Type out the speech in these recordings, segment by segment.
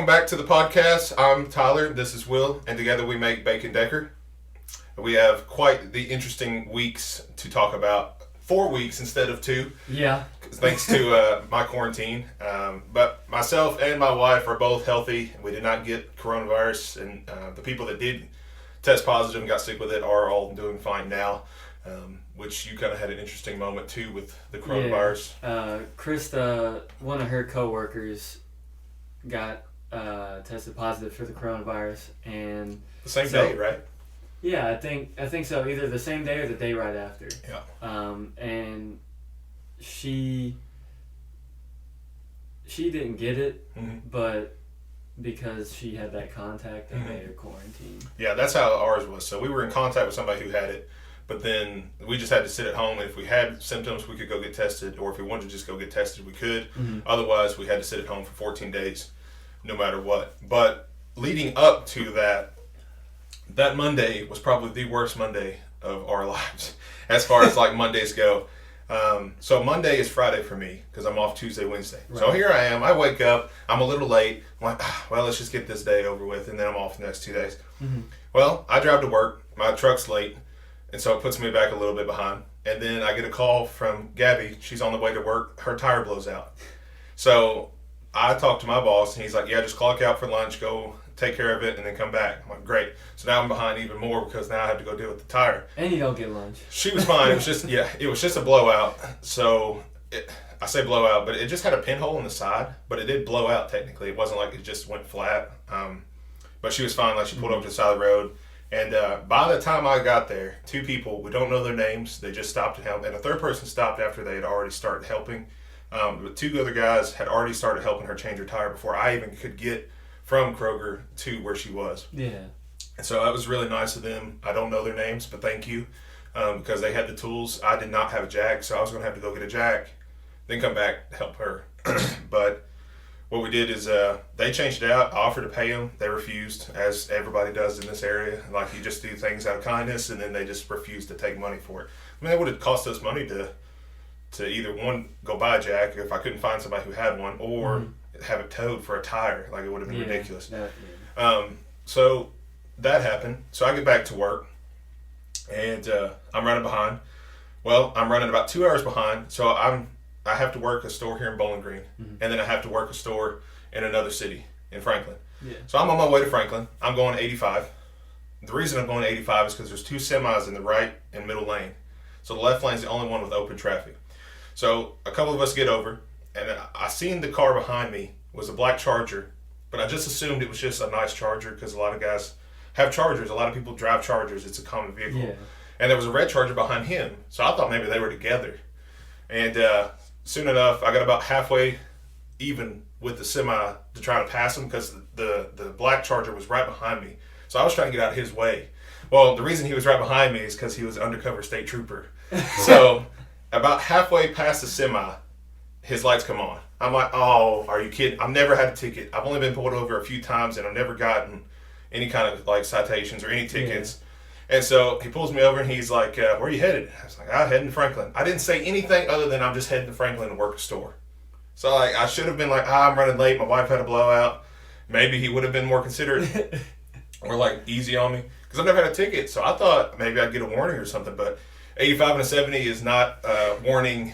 back to the podcast. I'm Tyler, this is Will, and together we make Bacon Decker. We have quite the interesting weeks to talk about. 4 weeks instead of 2. Yeah. Thanks to my quarantine. But myself and my wife are both healthy. We did not get coronavirus, and the people that did test positive and got sick with it are all doing fine now, which you kind of had an interesting moment too with the coronavirus. Yeah. Krista, one of her coworkers, got tested positive for the coronavirus, and The same day, right? Yeah, I think so. Either the same day or the day right after. Yeah. And she didn't get it, but because she had that contact, they made her quarantine. Yeah, that's how ours was. So we were in contact with somebody who had it, but then we just had to sit at home. And if we had symptoms, we could go get tested, or if we wanted to just go get tested, we could. Otherwise, we had to sit at home for 14 days, no matter what. But leading up to that Monday was probably the worst Monday of our lives as far as like Mondays go. So Monday is Friday for me because I'm off Tuesday, Wednesday. Right. So here I am. I wake up. I'm a little late. I'm like, well, let's just get this day over with, and then I'm off the next 2 days. Well, I drive to work. My truck's late, and so it puts me back a little bit behind. And then I get a call from Gabby. She's on the way to work. Her tire blows out. So I talk to my boss, and he's like, yeah, just clock out for lunch, go take care of it, and then come back. I'm like, great. So now I'm behind even more because now I have to go deal with the tire. And you don't get lunch. She was fine. It was just, it was just a blowout. So I say blowout, but it just had a pinhole in the side, but it did blow out technically. It wasn't like it just went flat. But she was fine. Like, she pulled over to the side of the road. And by the time I got there, 2 people, we don't know their names. They just stopped to help. And a third person stopped after they had already started helping. But 2 other guys had already started helping her change her tire before I even could get from Kroger to where she was. Yeah. And so that was really nice of them. I don't know their names, but thank you, because they had the tools. I did not have a jack, so I was going to have to go get a jack, then come back to help her. But what we did is they changed it out. I offered to pay them. They refused, as everybody does in this area. Like, you just do things out of kindness, and then they just refuse to take money for it. I mean, it would have cost us money to either, one, go buy a jack if I couldn't find somebody who had one, or have it towed for a tire. Like, it would have been ridiculous. So that happened. So I get back to work, and I'm running behind. Well, I'm running about 2 hours behind. So I have to work a store here in Bowling Green, and then I have to work a store in another city in Franklin. So I'm on my way to Franklin. I'm going 85. The reason I'm going 85 is because there's 2 semis in the right and middle lane. So the left lane is the only one with open traffic. So a couple of us get over, and I seen the car behind me was a black Charger, but I just assumed it was just a nice Charger because a lot of guys have Chargers. A lot of people drive Chargers. It's a common vehicle. Yeah. And there was a red Charger behind him, so I thought maybe they were together. And soon enough, I got about halfway even with the semi to try to pass him because the black Charger was right behind me. So I was trying to get out of his way. Well, the reason he was right behind me is because he was an undercover state trooper. So about halfway past the semi, his lights come on. I'm like, oh, are you kidding? I've never had a ticket. I've only been pulled over a few times, and I've never gotten any kind of like citations or any tickets. Yeah. And so he pulls me over, and he's like, where are you headed? I was like, I'm heading to Franklin. I didn't say anything other than I'm just heading to Franklin to work a store. So like, I should have been like, I'm running late. My wife had a blowout. Maybe he would have been more considerate or like easy on me because I've never had a ticket. So I thought maybe I'd get a warning or something, but 85 and a 70 is not warning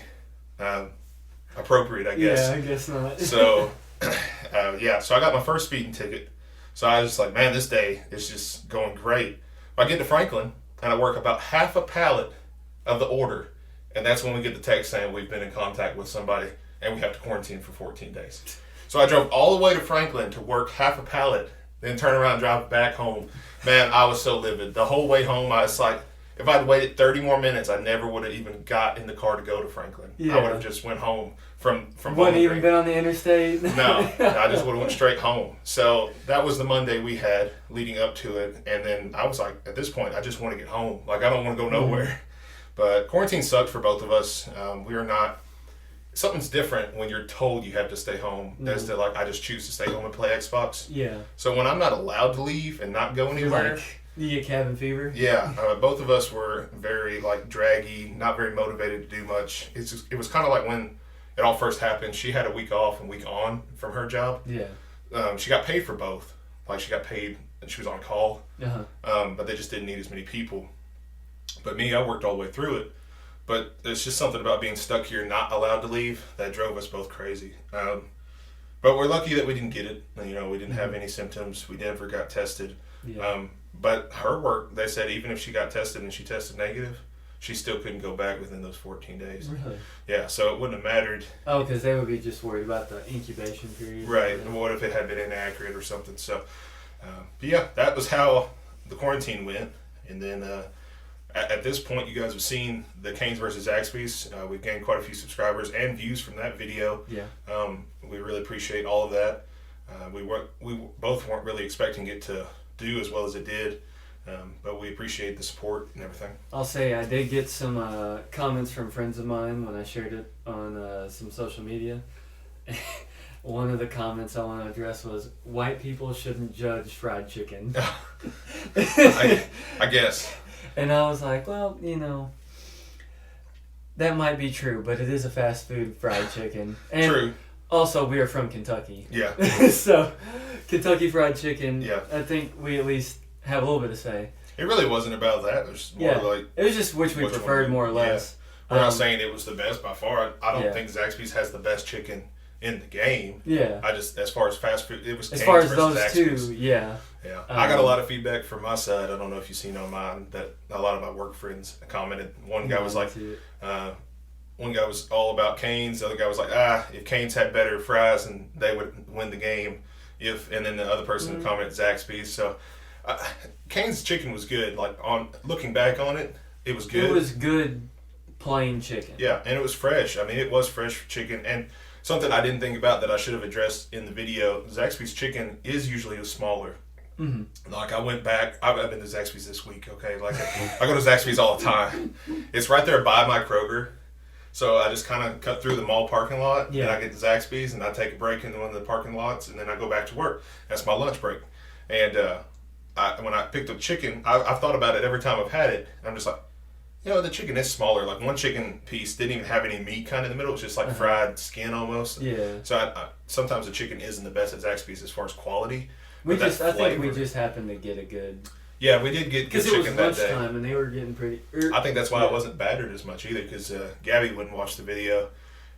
appropriate, I guess. Yeah, I guess not. So, so I got my first speeding ticket. So I was just like, man, this day is just going great. I get to Franklin, and I work about half a pallet of the order, and that's when we get the text saying we've been in contact with somebody, and we have to quarantine for 14 days. So I drove all the way to Franklin to work half a pallet, then turn around and drive back home. Man, I was so livid. The whole way home, I was like, if I'd waited 30 more minutes, I never would have even got in the car to go to Franklin. Yeah. I would have just went home from wouldn't even been on the interstate. No, I just would have went straight home. So that was the Monday we had leading up to it. And then I was like, at this point, I just want to get home. Like, I don't want to go nowhere. But quarantine sucked for both of us. We are not... Something's different when you're told you have to stay home as to, like, I just choose to stay home and play Xbox. Yeah. So when I'm not allowed to leave and not go anywhere... You get cabin fever? Yeah. Both of us were very, like, draggy, not very motivated to do much. It was kind of like when it all first happened. She had a week off and week on from her job. Yeah. she got paid for both. Like she got paid and she was on call, but they just didn't need as many people. But me, I worked all the way through it. But it's just something about being stuck here, not allowed to leave, that drove us both crazy. But we're lucky that we didn't get it. We didn't have any symptoms. We never got tested. Yeah. But her work, they said even if she got tested and she tested negative, she still couldn't go back within those 14 days. Really? Yeah, so it wouldn't have mattered. Oh, because they would be just worried about the incubation period. Right. What if it had been inaccurate or something? So, but yeah, that was how the quarantine went. And then at this point, you guys have seen the Canes versus Zaxby's. We've gained quite a few subscribers and views from that video. Yeah. We really appreciate all of that. We both weren't really expecting it to do as well as it did. But we appreciate the support and everything. I'll say I did get some comments from friends of mine when I shared it on some social media. One of the comments I want to address was, white people shouldn't judge fried chicken. I guess. And I was like, well, that might be true, but it is a fast food fried chicken. And True. Also, we are from Kentucky. Yeah. So, Kentucky Fried Chicken, Yeah. I think we at least have a little bit to say. It really wasn't about that. It was more like... It was just which we preferred more or less. We're not saying it was the best by far. I don't Yeah. think Zaxby's has the best chicken in the game. Yeah. I just, as far as fast food, it was As Cane's far as versus those Zaxby's. two, yeah. Yeah. I got a lot of feedback from my side. I don't know if you've seen on mine that a lot of my work friends commented. One guy was like, one guy was all about Cane's. The other guy was like, if Cane's had better fries, and they would win the game. And then the other person commented Zaxby's. So Cane's chicken was good. Like, on looking back on it, it was good. It was good plain chicken. Yeah, and it was fresh. I mean, it was fresh chicken. And something I didn't think about that I should have addressed in the video, Zaxby's chicken is usually smaller. Mm-hmm. Like, I went back, I've been to Zaxby's this week, okay? Like, I go to Zaxby's all the time. It's right there by my Kroger. So I just kind of cut through the mall parking lot, and I get to Zaxby's, and I take a break in one of the parking lots, and then I go back to work. That's my lunch break. And when I picked up chicken, I've thought about it every time I've had it. I'm just like, the chicken is smaller. Like, one chicken piece didn't even have any meat kind of in the middle. It was just like fried skin almost. Yeah. So I sometimes the chicken isn't the best at Zaxby's as far as quality. I think we just happened to get a good... Yeah, we did get good chicken that day. Because it was lunchtime and they were getting pretty... I think that's why I wasn't battered as much either, because Gabby wouldn't watch the video,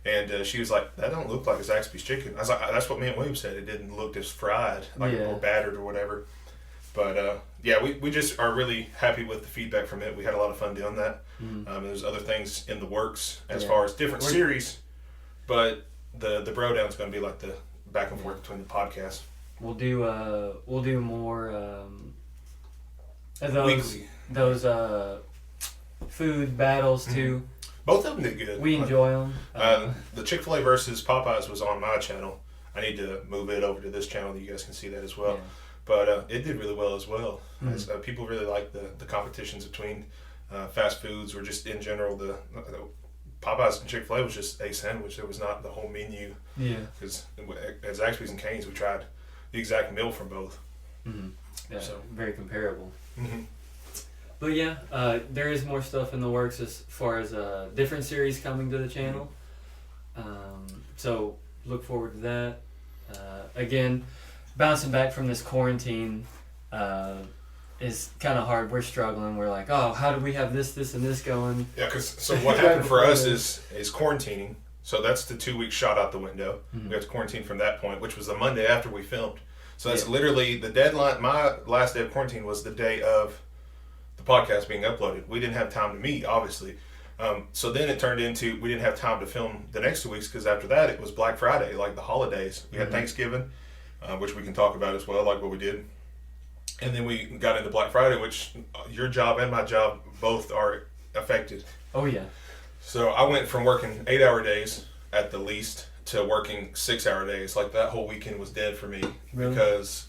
and she was like, that don't look like a Zaxby's chicken. I was like, that's what me and William said. It didn't look as fried, or battered or whatever. But, we just are really happy with the feedback from it. We had a lot of fun doing that. There's other things in the works as far as different series, but the Bro Down's going to be like the back and forth between the podcasts. We'll do more... Weekly. Those food battles too. Both of them did good. We enjoy them. The Chick-fil-A versus Popeyes was on my channel. I need to move it over to this channel that you guys can see that as well. Yeah. But it did really well as well. As, people really like the competitions between fast foods, or just in general the Popeyes and Chick-fil-A was just a sandwich. There was not the whole menu. Yeah. Because at Zaxby's and Cane's, we tried the exact meal from both. Mm-hmm. Yeah, so very comparable. Mm-hmm. But yeah, there is more stuff in the works as far as different series coming to the channel. So look forward to that. Again, bouncing back from this quarantine is kind of hard. We're struggling. We're like, how do we have this, and this going? Yeah, so what happened for us is quarantining. So that's the 2 weeks shot out the window. We had to quarantine from that point, which was the Monday after we filmed. So that's literally the deadline. My last day of quarantine was the day of the podcast being uploaded. We didn't have time to meet, obviously. So then it turned into we didn't have time to film the next 2 weeks, because after that it was Black Friday, like the holidays. We had Thanksgiving, which we can talk about as well, like what we did. And then we got into Black Friday, which your job and my job both are affected. Oh, yeah. So I went from working 8-hour days at the least to working 6-hour days. Like, that whole weekend was dead for me. Really? Because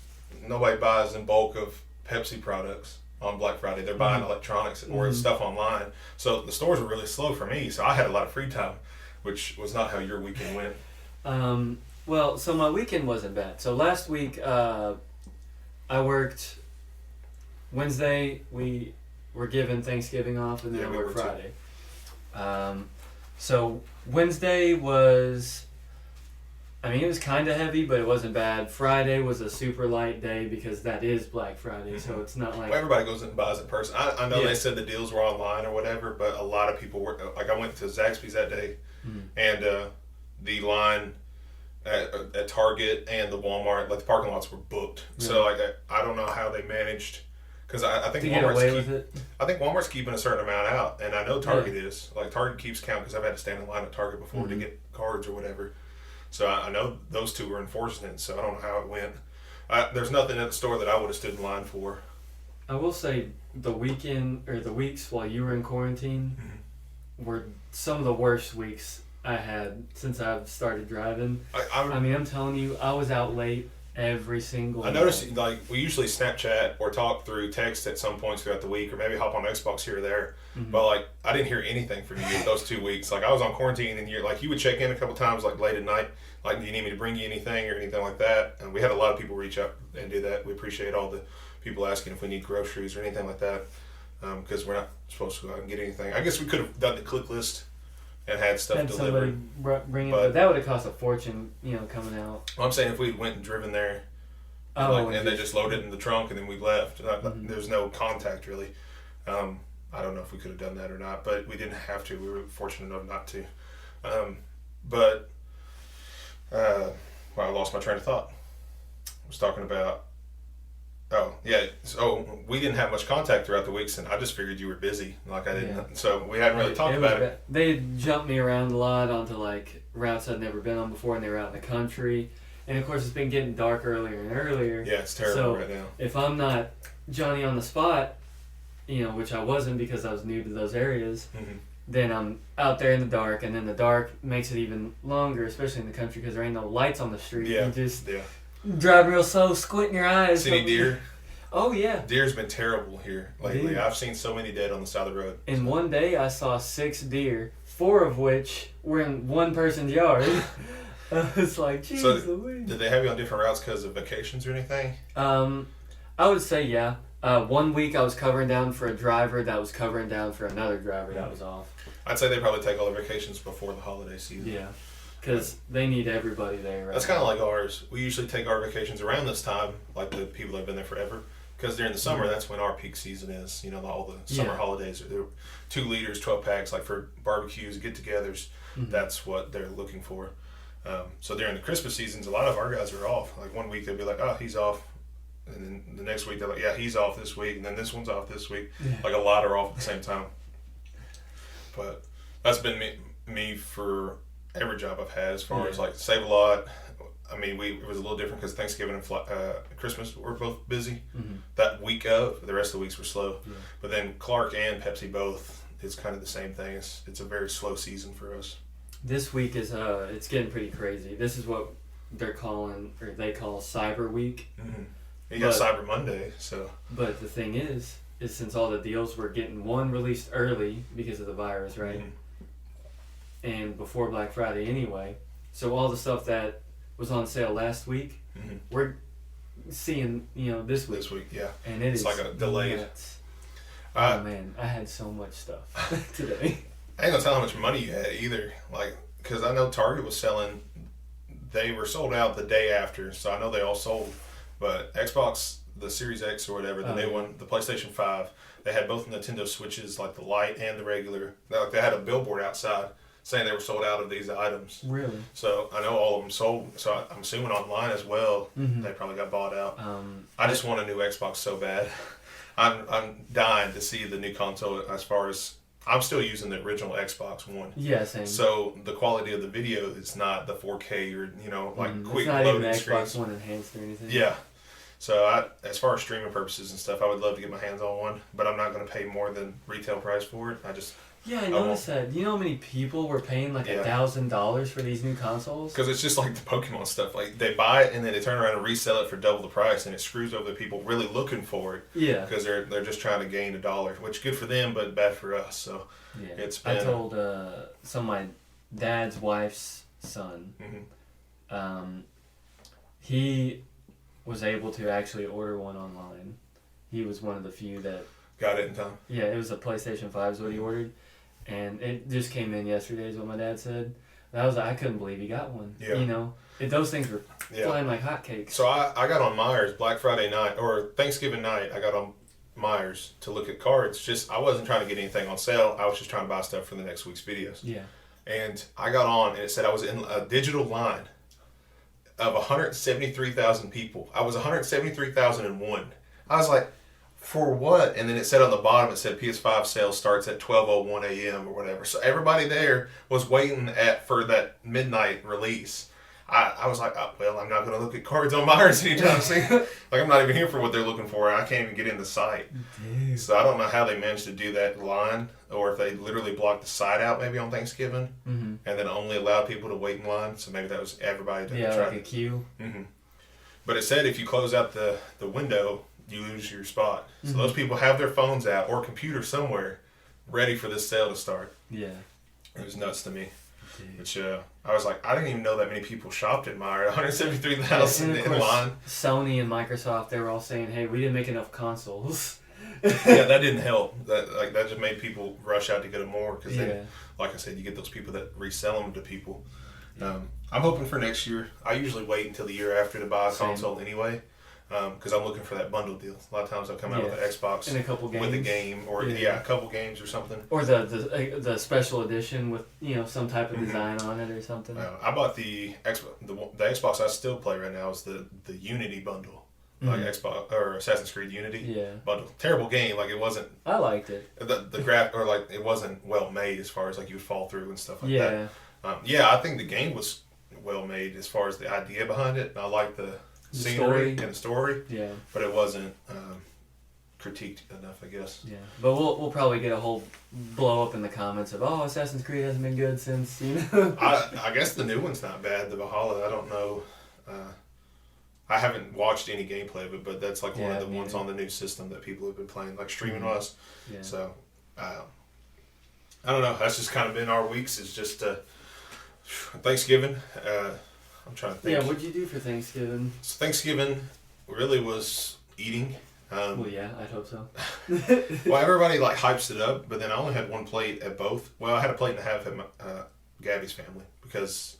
nobody buys in bulk of Pepsi products on Black Friday. They're buying electronics or stuff online. So the stores were really slow for me. So I had a lot of free time, which was not how your weekend went. Well, so my weekend wasn't bad. So last week I worked Wednesday. We were given Thanksgiving off, and then I worked Friday. So Wednesday was I mean, it was kind of heavy, but it wasn't bad. Friday was a super light day because that is Black Friday, so it's not like... Well, everybody goes and buys in person. I know Yeah. they said the deals were online or whatever, but a lot of people were... Like, I went to Zaxby's that day, and the line at Target and the Walmart, like, the parking lots were booked. Yeah. So, like, I don't know how they managed... Because I think to get away with it. I think Walmart's keeping a certain amount out, and I know Target is. Like, Target keeps count because I've had to stand in line at Target before to get cards or whatever. So I know those two were enforcing it, so I don't know how it went. There's nothing at the store that I would have stood in line for. I will say the weeks while you were in quarantine were some of the worst weeks I had since I've started driving. I mean, I'm telling you, I was out late every single I noticed, like, we usually Snapchat or talk through text at some points throughout the week, or maybe hop on Xbox here or there. But, like, I didn't hear anything from you those 2 weeks. Like, I was on quarantine, and you would check in a couple times, like, late at night. Like, do you need me to bring you anything or anything like that? And we had a lot of people reach out and do that. We appreciate all the people asking if we need groceries or anything like that, because we're not supposed to go out and get anything. I guess we could have done the click list and had stuff delivered. Somebody bring it, but that would have cost a fortune, coming out. Well, I'm saying if we went and driven there, and they just loaded it in the trunk and then we left. There's no contact really. I don't know if we could have done that or not, but we didn't have to. We were fortunate enough not to. I lost my train of thought. I was talking about. Oh yeah, so we didn't have much contact throughout the weeks, and I just figured you were busy. Like I didn't, so we hadn't really talked about it. They jumped me around a lot onto like routes I'd never been on before, and they were out in the country. And of course, it's been getting dark earlier and earlier. Yeah, it's terrible right now. If I'm not Johnny on the spot, which I wasn't because I was new to those areas, then I'm out there in the dark, and then the dark makes it even longer, especially in the country because there ain't no lights on the street. Yeah, you just driving real slow, squinting your eyes. See any deer? Oh yeah. Deer's been terrible here lately. Dude. I've seen so many dead on the side of the road. In one day, I saw 6 deer, 4 of which were in one person's yard. I was like, jeez Louise. Did they have you on different routes because of vacations or anything? I would say yeah. 1 week I was covering down for a driver that was covering down for another driver that was off. I'd say they probably take all their vacations before the holiday season. Yeah, because they need everybody there. Right That's kind of like ours. We usually take our vacations around this time, like the people that have been there forever. Because during the summer, that's when our peak season is. All the summer holidays. Are 2 liters, 12 packs, like for barbecues, get-togethers. That's what they're looking for. So during the Christmas seasons, a lot of our guys are off. Like 1 week they'll be like, oh, he's off. And then the next week they're like, yeah, he's off this week. And then this one's off this week. Yeah. Like a lot are off at the same time. But that's been me for every job I've had as far as like save a lot. I mean, it was a little different because Thanksgiving and Christmas were both busy. That week of, the rest of the weeks were slow. Yeah. But then Clark and Pepsi both, it's kind of the same thing. It's a very slow season for us. This week is it's getting pretty crazy. This is what they call Cyber Week. You got Cyber Monday, so. But the thing is since all the deals were getting released early because of the virus, right? And before Black Friday anyway. So all the stuff that was on sale last week, we're seeing, this week. This week, yeah. And it's like a delayed. Oh man, I had so much stuff today. I ain't gonna tell how much money you had either, because I know Target was selling. They were sold out the day after, so I know they all sold. But Xbox, the Series X or whatever, the new one, the PlayStation 5, they had both Nintendo Switches, like the Lite and the regular. They had a billboard outside saying they were sold out of these items. Really? So I know all of them sold. So I'm assuming online as well, they probably got bought out. I just want a new Xbox so bad. I'm dying to see the new console. As far as I'm still using the original Xbox One. Yeah, same. So the quality of the video is not the 4K or quick it's not loading even screens. Xbox One enhanced or anything. Yeah. So as far as streaming purposes and stuff, I would love to get my hands on one, but I'm not going to pay more than retail price for it. I noticed that. Do you know how many people were paying like $1,000 for these new consoles? Because it's just like the Pokemon stuff. Like they buy it and then they turn around and resell it for double the price, and it screws over the people really looking for it. Yeah. Because they're just trying to gain $1, which is good for them but bad for us. So it's been. I told some of my dad's wife's son. He was able to actually order one online. He was one of the few that got it in time. Yeah, it was a PlayStation 5 is what he ordered. And it just came in yesterday is what my dad said. And I was like, I couldn't believe he got one. Yeah. You know, those things were Yeah. flying like hotcakes. So I got on Myers Black Friday night or Thanksgiving night. I got on Myers to look at cards. Just I wasn't trying to get anything on sale. I was just trying to buy stuff for the next week's videos. Yeah. And I got on and it said I was in a digital line of 173,000 people. I was 173,001. I was like, for what? And then it said on the bottom, it said PS5 sale starts at 12:01 a.m. or whatever. So everybody there was waiting for that midnight release. I was like, oh, well, I'm not going to look at cards on Myers anytime soon. Like, I'm not even here for what they're looking for. I can't even get in the site. Dude. So I don't know how they managed to do that line, or if they literally blocked the site out maybe on Thanksgiving and then only allowed people to wait in line. So maybe that was everybody to try like a queue. But it said if you close out the window, you lose your spot. So those people have their phones out or computer somewhere ready for this sale to start. Yeah. It was nuts to me. Dude. Which I was like, I didn't even know that many people shopped at Meyer. 173,000 in line. Sony and Microsoft, they were all saying, "Hey, we didn't make enough consoles." Yeah, that didn't help. That just made people rush out to get them more because then, like I said, you get those people that resell them to people. I'm hoping for next year. I usually wait until the year after to buy a console anyway. Because I'm looking for that bundle deal. A lot of times they'll come out with an Xbox and a couple games with a game, or a couple games or something. Or the special edition with some type of design on it or something. I bought the Xbox I still play right now is the Unity bundle, like Xbox or Assassin's Creed Unity bundle. Terrible game, like it wasn't. I liked it. The graph or like it wasn't well made as far as like you would fall through and stuff like that. I think the game was well made as far as the idea behind it. I like the scenery and the story, but it wasn't critiqued enough, I guess. Yeah, but we'll probably get a whole blow up in the comments of Assassin's Creed hasn't been good since I guess the new one's not bad. The Valhalla, I don't know. I haven't watched any gameplay of it, but that's like one of the ones on the new system that people have been playing, like streaming wise. Yeah. So I don't know. That's just kind of been our weeks. It's just Thanksgiving. I'm trying to think. Yeah, what'd you do for Thanksgiving? So Thanksgiving really was eating. Well, yeah, I'd hope so. Well, everybody like hypes it up, but then I only had one plate at both. Well, I had a plate and a half at my, Gabby's family because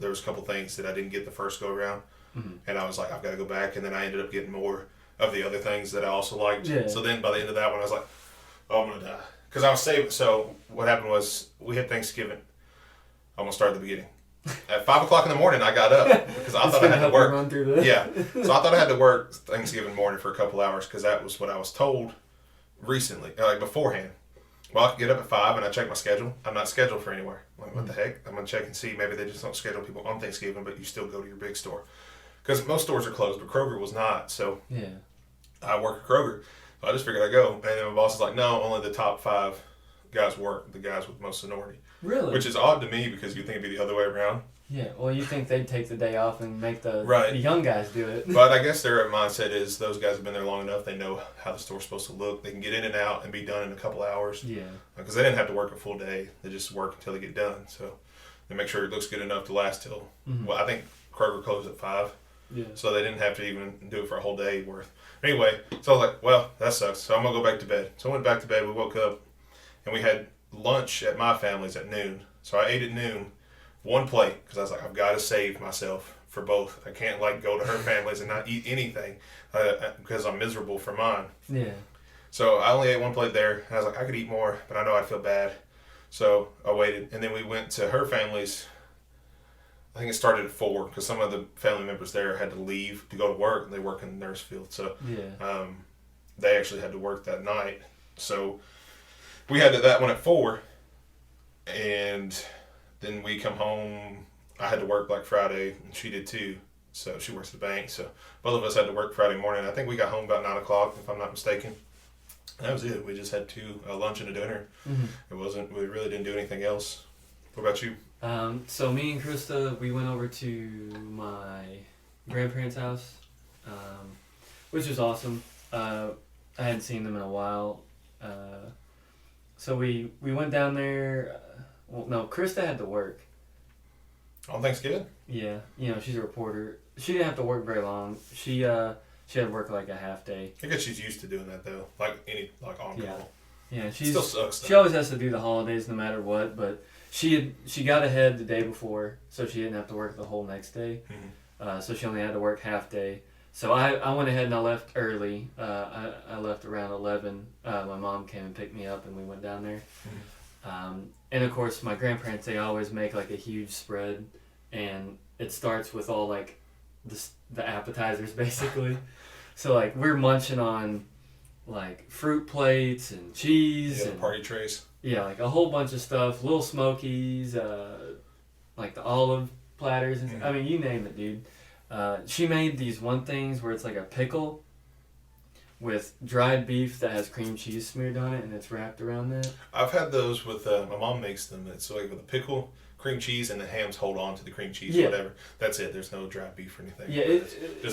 there was a couple things that I didn't get the first go around, and I was like, I've got to go back, and then I ended up getting more of the other things that I also liked. Yeah. So then by the end of that one, I was like, oh, I'm gonna die because I was saving. So what happened was we had Thanksgiving. I'm gonna start at the beginning. At 5 o'clock in the morning, I got up because I thought I had to work. Yeah, so I thought I had to work Thanksgiving morning for a couple hours because that was what I was told recently, like beforehand. Well, I could get up at 5 and I check my schedule. I'm not scheduled for anywhere. I'm like, what the heck? I'm gonna check and see. Maybe they just don't schedule people on Thanksgiving, but you still go to your big store because most stores are closed, but Kroger was not. So I work at Kroger, so I just figured I'd go. And then my boss is like, no, only the top 5 guys work. The guys with most seniority. Really? Which is odd to me because you think it'd be the other way around. Yeah, well, you think they'd take the day off and make the young guys do it. But I guess their mindset is those guys have been there long enough. They know how the store's supposed to look. They can get in and out and be done in a couple hours. Yeah. Because they didn't have to work a full day. They just work until they get done. So they make sure it looks good enough to last till, well, I think Kroger closed at 5. Yeah. So they didn't have to even do it for a whole day worth. Anyway, so I was like, well, that sucks. So I'm going to go back to bed. So I went back to bed. We woke up and we had lunch at my family's at noon. So I ate at noon, one plate, because I was like, I've got to save myself for both. I can't like go to her family's and not eat anything because I'm miserable for mine. Yeah. So I only ate one plate there. I was like, I could eat more, but I know I'd feel bad. So I waited. And then we went to her family's. I think it started at 4 because some of the family members there had to leave to go to work, and they work in the nurse field. So they actually had to work that night. So we had that one at 4. And then we come home. I had to work Black Friday, and she did too. So she works at the bank. So both of us had to work Friday morning. I think we got home about 9 o'clock, if I'm not mistaken. That was it. We just had a lunch and a dinner. It wasn't. We really didn't do anything else. What about you? So me and Krista, we went over to my grandparents' house, which was awesome. I hadn't seen them in a while. So we went down there. Well, no, Krista had to work. On Thanksgiving? Yeah, she's a reporter. She didn't have to work very long. She had to work like a half day. I guess she's used to doing that though, like on call. Yeah, she still sucks. Though. She always has to do the holidays no matter what. But She got ahead the day before, so she didn't have to work the whole next day. So she only had to work half day. So I went ahead and I left early. I left around 11. My mom came and picked me up, and we went down there. And of course, my grandparents, they always make like a huge spread, and it starts with all like the appetizers basically. So like we're munching on like fruit plates and cheese and party trays. Yeah, like a whole bunch of stuff, little smokies, like the olive platters. And I mean, you name it, dude. She made these one things where it's like a pickle with dried beef that has cream cheese smeared on it, and it's wrapped around that. I've had those with my mom makes them. It's like with a pickle, cream cheese, and the hams hold on to the cream cheese or whatever. That's it. There's no dried beef or anything. Yeah,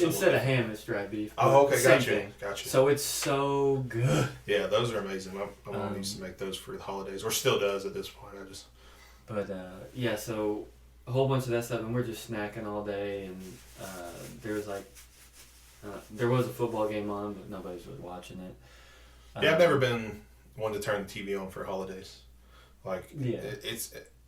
instead of ham, it's dried beef. Oh, okay, gotcha. Gotcha. So it's so good. Yeah, those are amazing. My mom used to make those for the holidays, or still does at this point. But yeah, so a whole bunch of that stuff, and we're just snacking all day, and there was like. There was a football game on, but nobody's really watching it. Yeah, I've never been one to turn the TV on for holidays. Like,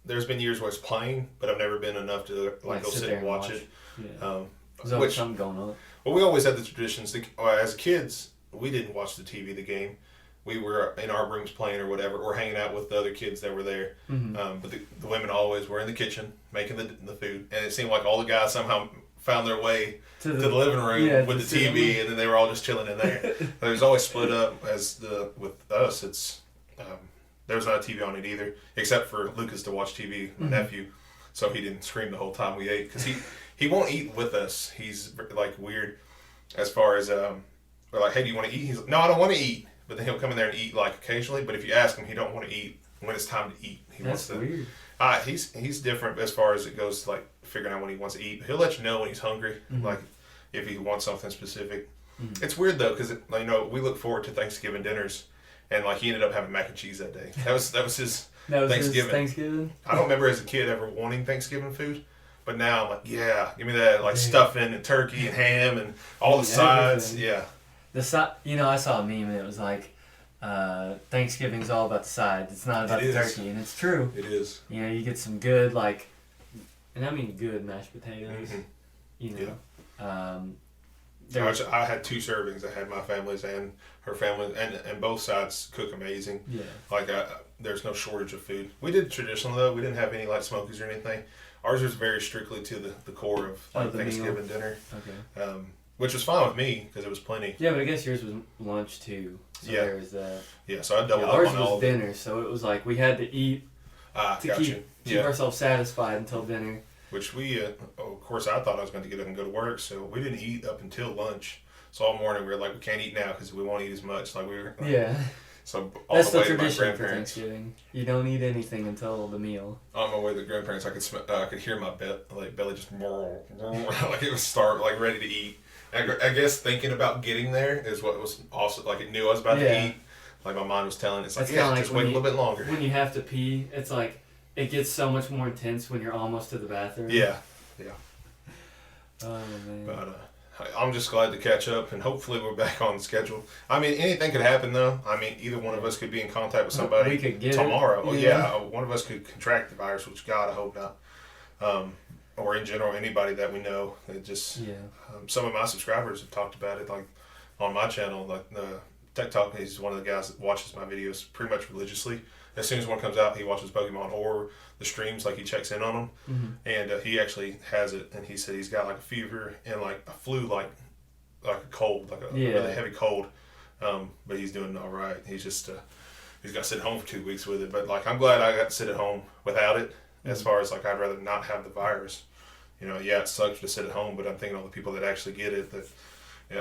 there's been years where it's playing, but I've never been enough to like go sit and watch it. Yeah. There's always something going on. Well, we always had the traditions. As kids, we didn't watch the TV, the game. We were in our rooms playing or whatever, or hanging out with the other kids that were there. But the women always were in the kitchen making the food, and it seemed like all the guys somehow found their way to the living room with the TV, and then they were all just chilling in there. It was always split up. With us, it's there was not a TV on it either, except for Lucas to watch TV, my nephew, so he didn't scream the whole time we ate, because he won't eat with us. He's like weird as far as we're like, hey, do you want to eat? He's like, no, I don't want to eat. But then he'll come in there and eat like occasionally. But if you ask him, he don't want to eat when it's time to eat. That's weird. He's different as far as it goes to like figuring out when he wants to eat. He'll let you know when he's hungry, like if he wants something specific. It's weird though, because we look forward to Thanksgiving dinners, and like he ended up having mac and cheese that day. That was his Thanksgiving. I don't remember as a kid ever wanting Thanksgiving food, but now I'm like, yeah, give me that, like stuffing and turkey and ham and all the sides. Everything. Yeah. I saw a meme and it was like, Thanksgiving's all about the sides. It's not about the turkey, and it's true. It is. You get some good and I mean good mashed potatoes. I had 2 servings. I had my family's and her family, and both sides cook amazing. Yeah. Like there's no shortage of food. We did traditional though. We didn't have any like smokies or anything. Ours was very strictly to the core of like Thanksgiving dinner. Okay. Which was fine with me because it was plenty. Yeah, but I guess yours was lunch too. So there was that. Yeah, so I doubled up ours on all was dinner, so it was like we had to eat to keep ourselves satisfied until dinner. Which we, of course, I thought I was going to get up and go to work, so we didn't eat up until lunch. So all morning we were like, we can't eat now because we won't eat as much. Like we were. So that's the tradition for Thanksgiving. You don't eat anything until the meal. On my way to the grandparents, I could hear my belly just like it was like ready to eat. I guess thinking about getting there is what was also like it knew I was about to eat. Like my mind was telling it's like, just wait a little bit longer. When you have to pee, it's like it gets so much more intense when you're almost to the bathroom. Yeah. Oh man. But I'm just glad to catch up, and hopefully we're back on schedule. I mean, anything could happen though. I mean, either one of us could be in contact with somebody we could get tomorrow. One of us could contract the virus, which God, I hope not. Or in general, anybody that we know. It just some of my subscribers have talked about it, like on my channel. Like Tech Talk, he's one of the guys that watches my videos pretty much religiously. As soon as one comes out, he watches Pokemon or the streams. Like he checks in on them, and he actually has it. And he said he's got like a fever and like a flu, like a cold, like a really heavy cold. But he's doing all right. He's just he's got to sit at home for 2 weeks with it. But like I'm glad I got to sit at home without it. As far as like I'd rather not have the virus. It sucks to sit at home, but I'm thinking of the people that actually get it. That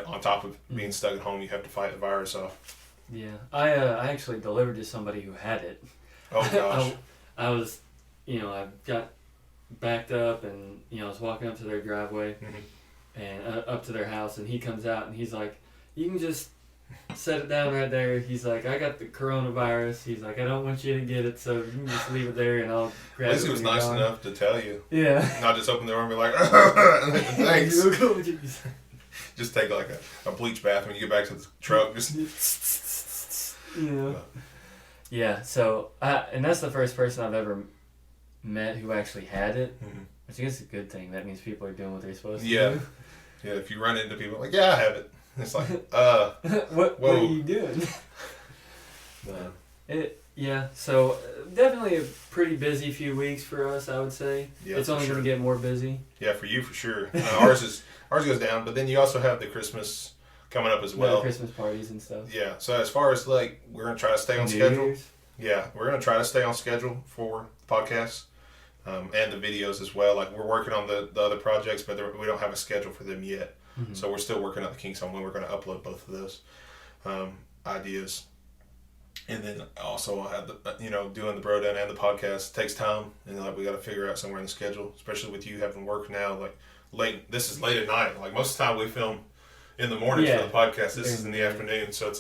on top of being stuck at home, you have to fight the virus off. Yeah, I actually delivered to somebody who had it. Oh gosh. I was, I got backed up and I was walking up to their driveway and up to their house, and he comes out and he's like, "You can just set it down right there." He's like, "I got the coronavirus." He's like, "I don't want you to get it, so you can just leave it there and I'll grab it." At least he was nice enough to tell you. Yeah. Not just open the door and be like, "Thanks." Just take like a bleach bath when you get back to the truck. Yeah. So, and that's the first person I've ever met who actually had it, Mm-hmm. which I guess is a good thing. That means people are doing what they're supposed to Yeah. do. Yeah, if you run into people like, yeah, I have it. It's like, What whoa. are you doing? But so definitely a pretty busy few weeks for us, I would say. Yeah, it's for only sure. going to get more busy. Yeah, for you, for sure. Ours goes down, but then you also have the Christmas coming up as The well. Christmas parties and stuff. Yeah, so as far as like, we're going to try to stay on New schedule. Year's. Yeah, we're going to try to stay on schedule for podcasts and the videos as well. Like, we're working on the other projects, but we don't have a schedule for them yet. Mm-hmm. So we're still working out the kinks on when we're going to upload both of those ideas. And then also I'll have doing the bro down and the podcast takes time, and like we got to figure out somewhere in the schedule, especially with you having work now. Like this is late at night. Like most of the time we film in the mornings for the podcast. This is in the afternoon, so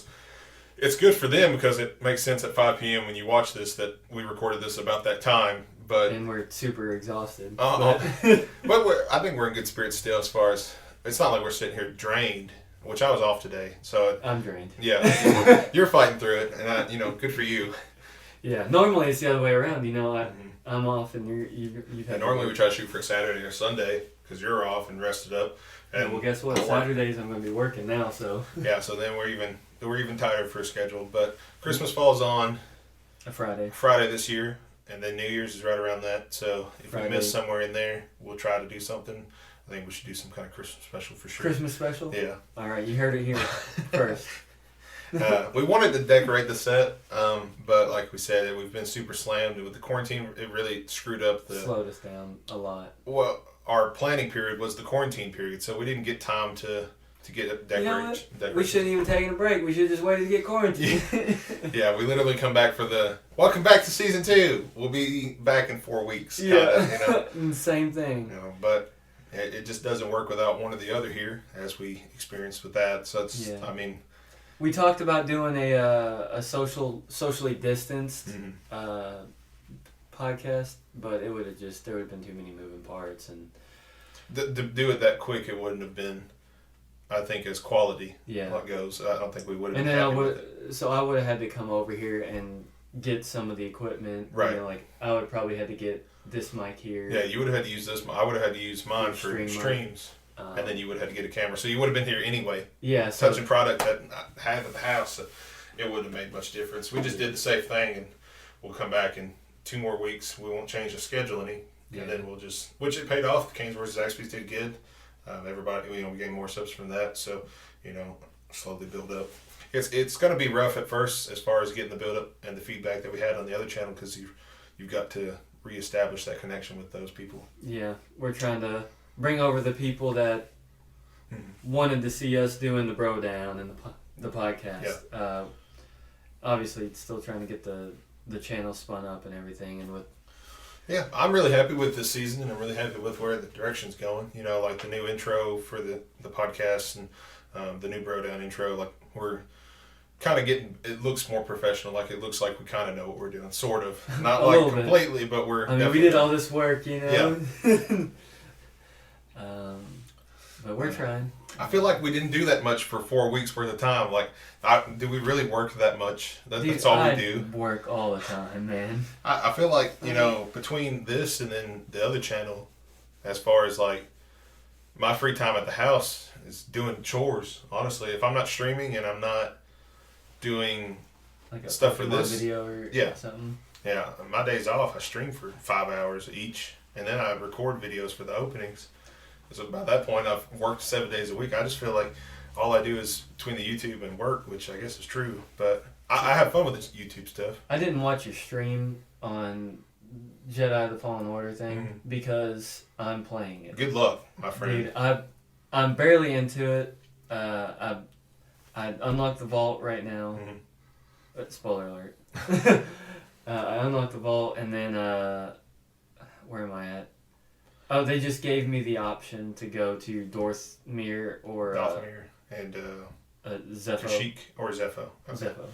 it's good for them because it makes sense at 5 p.m. when you watch this that we recorded this about that time. But and we're super exhausted. but I think we're in good spirits still. As far as it's not like we're sitting here drained. Which I was off today, so I'm drained. Yeah, you're fighting through it, and good for you. Yeah, normally it's the other way around. I'm off, and you've had. Normally we try to shoot for a Saturday or Sunday because you're off and rested up. And well, guess what? Saturdays I'm going to be working now, so. Yeah, so then we're even tired for a schedule. But Christmas falls on a Friday this year, and then New Year's is right around that. So if we miss somewhere in there, we'll try to do something. I think we should do some kind of Christmas special for sure. Christmas special? Yeah. All right, you heard it here first. We wanted to decorate the set, but like we said, we've been super slammed with the quarantine. It really screwed up slowed us down a lot. Well, our planning period was the quarantine period, so we didn't get time to get it decorated. We shouldn't even taken a break. We should just waited to get quarantined. Yeah, we literally come back for the welcome back to season 2. We'll be back in 4 weeks. Same thing. But it just doesn't work without one or the other here, as we experienced with that. So it's, we talked about doing a socially distanced podcast, but there would have been too many moving parts, and to do it that quick, it wouldn't have been, I think, as quality. What goes. I don't think we would have. And then I would have had to come over here and get some of the equipment. Right. I would probably had to get this mic here. Yeah, you would have had to use this. I would have had to use mine for streams, and then you would have had to get a camera. So you would have been here anyway. Yeah. Touching product that I had at the house, so it wouldn't have made much difference. We just did the safe thing, and we'll come back in 2 more weeks. We won't change the schedule any, and then we'll just, which it paid off. The Canes vs. Zaxby's did good. Everybody, we gained more subs from that. So, slowly build up. It's going to be rough at first as far as getting the build up and the feedback that we had on the other channel because you've got to reestablish that connection with those people. Yeah, we're trying to bring over the people that wanted to see us doing the bro down and the podcast. Yeah. Obviously, still trying to get the channel spun up and everything, and with. Yeah, I'm really happy with this season, and I'm really happy with where the direction's going. Like the new intro for the podcast and the new bro down intro. Like we're kind of getting, it looks more professional. Like it looks like we kind of know what we're doing, sort of. Not like completely, but we're. We did all this work, Yeah. But we're trying. I feel like we didn't do that much for 4 weeks worth of time. Like, do we really work that much? That's all we do. Work all the time, man. I feel like, between this and then the other channel, as far as like my free time at the house is doing chores. Honestly, if I'm not streaming and I'm not doing like stuff for this video or something. Yeah, my days off, I stream for 5 hours each, and then I record videos for the openings. So by that point, I've worked 7 days a week. I just feel like all I do is between the YouTube and work, which I guess is true. But I have fun with this YouTube stuff. I didn't watch your stream on Jedi the Fallen Order thing because I'm playing it. Good luck, my friend. Dude, I'm barely into it. I unlocked the vault right now. Spoiler alert. I unlocked the vault, and then where am I at? Oh, they just gave me the option to go to Dorthmere or Dorthmere and Zepho. Kashyyyk or Zepho. Okay. Zepho.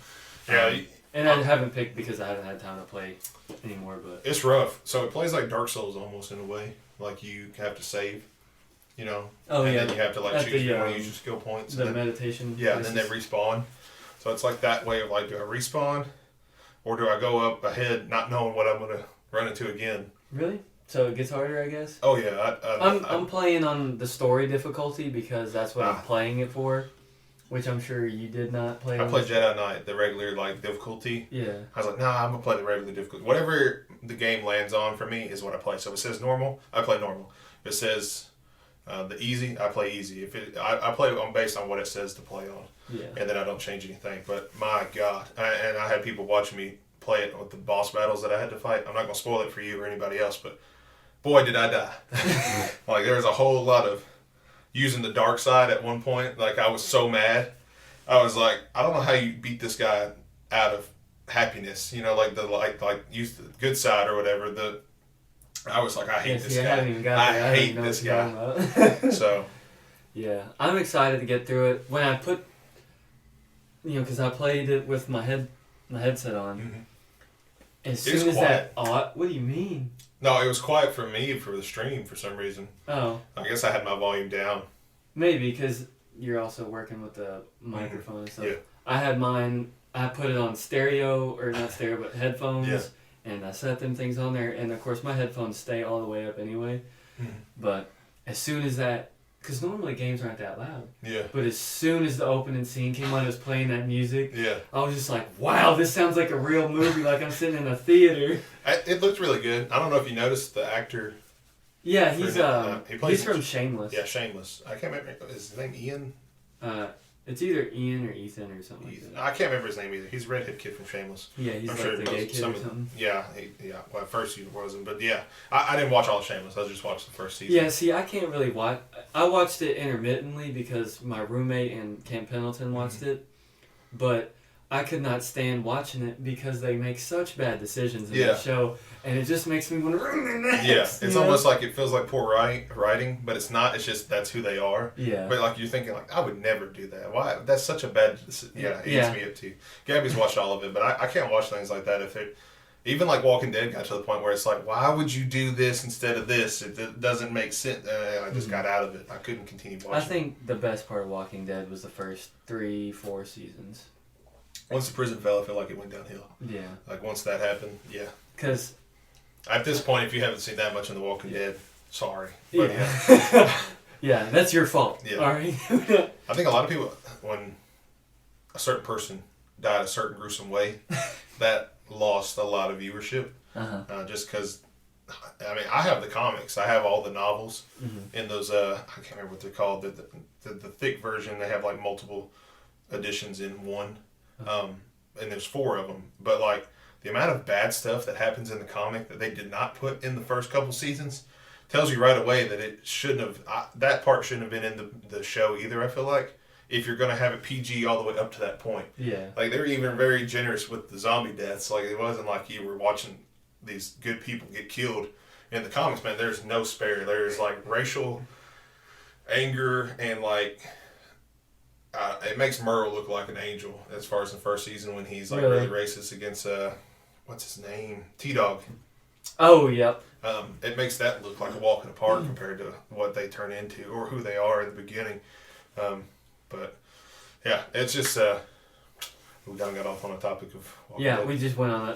Yeah. And I haven't picked because I haven't had time to play anymore. But it's rough. So it plays like Dark Souls almost in a way. Like you have to save, Oh, and yeah. then you have to choose if you want to use your skill points. The meditation. Yeah, and then they respawn. So it's like that way of like, do I respawn? Or do I go up ahead not knowing what I'm going to run into again? Really? So it gets harder, I guess. Oh yeah, I'm playing on the story difficulty because that's what I'm Ah. playing it for, which I'm sure you did not play. I on played this- Jedi Knight, the regular difficulty. Yeah. I was like, nah, I'm gonna play the regular difficulty. Whatever the game lands on for me is what I play. So if it says normal, I play normal. If it says the easy, I play easy. If I play on based on what it says to play on, Yeah. and then I don't change anything. But my God, and I had people watching me play it with the boss battles that I had to fight. I'm not gonna spoil it for you or anybody else, but boy, did I die! Like there was a whole lot of using the dark side at one point. Like I was so mad. I was like, I don't know how you beat this guy out of happiness. You know, like use the good side or whatever. I was like, I hate this I guy. haven't even got I there. hate don't this know what you're talking about. So Yeah, I'm excited to get through it. When I put, because I played it with my headset on. mhm. As It was soon as quiet. what do you mean? No, it was quiet for me for the stream for some reason. Oh, I guess I had my volume down. maybe because you're also working with the microphone and stuff. Yeah. I had mine. I put it on stereo or not stereo, but headphones. Yeah. And I set them things on there, and of course my headphones stay all the way up anyway. Mhm. But as soon as that, because normally games aren't that loud. Yeah. But as soon as the opening scene came on, it was playing that music. Yeah. I was just like, wow, this sounds like a real movie, like I'm sitting in a theater. It looked really good. I don't know if you noticed the actor. Yeah, he's he plays he's from Shameless. Yeah, Shameless. I can't remember. Is his name Ian? It's either Ian or Ethan or something like Ethan. that. I can't remember his name either. He's a redhead kid from Shameless. Yeah, he's I'm like sure the most- gay kid some or of- something. Yeah, yeah. Well, at first he wasn't, but yeah, I didn't watch all of Shameless. I just watched the first season. Yeah, see, I can't really watch. I watched it intermittently because my roommate and Camp Pendleton watched it, but I could not stand watching it because they make such bad decisions in Yeah. that show, and it just makes me want to wring their necks. Yeah, it's you know? almost like it feels like poor writing, but it's not. It's just that's who they are. Yeah. But like you're thinking, like I would never do that. Why? That's such a bad. Yeah, it eats me up too. Gabby's watched all of it, but I can't watch things like that if it. Even like Walking Dead got to the point where it's like, why would you do this instead of this? It doesn't make sense. I just got out of it. I couldn't continue watching. I think the best part of Walking Dead was the first 3-4 seasons. Once the prison fell, I feel like it went downhill. Yeah. Like once that happened, yeah. Because. At this point, if you haven't seen that much in The Walking Dead, sorry. But Yeah. Yeah, that's your fault. Yeah. All right. I think a lot of people, when a certain person died a certain gruesome way, that lost a lot of viewership. Uh-huh. Just because, I mean, I have the comics. I have all the novels Mm-hmm. in those, I can't remember what they're called, the thick version. They have like multiple editions in one. And there's 4 of them. But like, the amount of bad stuff that happens in the comic that they did not put in the first couple seasons tells you right away that it shouldn't have, that part shouldn't have been in the show either, I feel like, if you're going to have it PG all the way up to that point. Yeah. Like, they were even very generous with the zombie deaths. Like, it wasn't like you were watching these good people get killed. In the comics, man, there's no spare. There's, like, racial anger and, like, it makes Merle look like an angel as far as the first season when he's, like, really racist against, what's his name? T-Dog. Oh, yep. It makes that look like a walk in the park compared to what they turn into or who they are in the beginning. But yeah, it's just we kind of got off on a topic of Walking Dead. We just went on a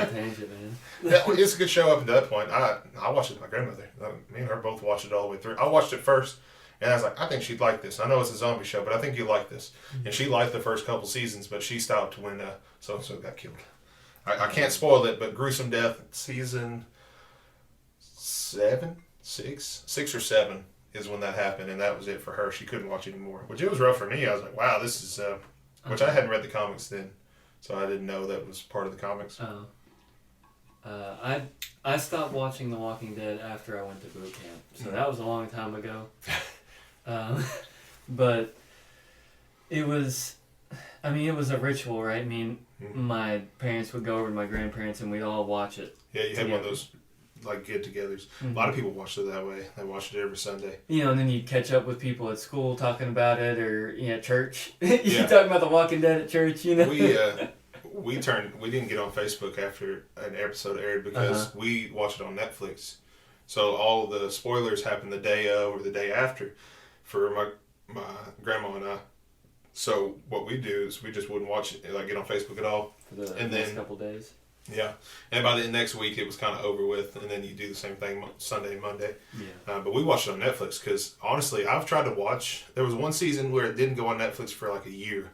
tangent, man. Yeah, it's a good show up until that point. I watched it with my grandmother. Me and her both watched it all the way through. I watched it first, and I was like, I think she'd like this. I know it's a zombie show, but I think you'd like this. And she liked the first couple seasons, but she stopped when so-and-so got killed. I can't spoil it, but gruesome death, season 6 or 7 is when that happened, and that was it for her. She couldn't watch anymore, which it was rough for me. I was like, wow, this is, which I hadn't read the comics then, so I didn't know that was part of the comics. I stopped watching The Walking Dead after I went to boot camp, so that was a long time ago. But it was a ritual, right? I mean, my parents would go over to my grandparents and we'd all watch it. Yeah, you had one of those like get-togethers. A lot of people watched it that way. They watched it every Sunday. And then you'd catch up with people at school talking about it, or church. You Yeah. talking about The Walking Dead at church, We didn't get on Facebook after an episode aired because we watched it on Netflix. So all of the spoilers happened the day of or the day after for my grandma and I. So what we do is we just wouldn't watch it, like get on Facebook at all. For the And next then- couple days. Yeah, and by the next week it was kind of over with, and then you do the same thing Sunday and Monday. Yeah. But we watched it on Netflix because honestly, I've tried to watch. There was one season where it didn't go on Netflix for like a year,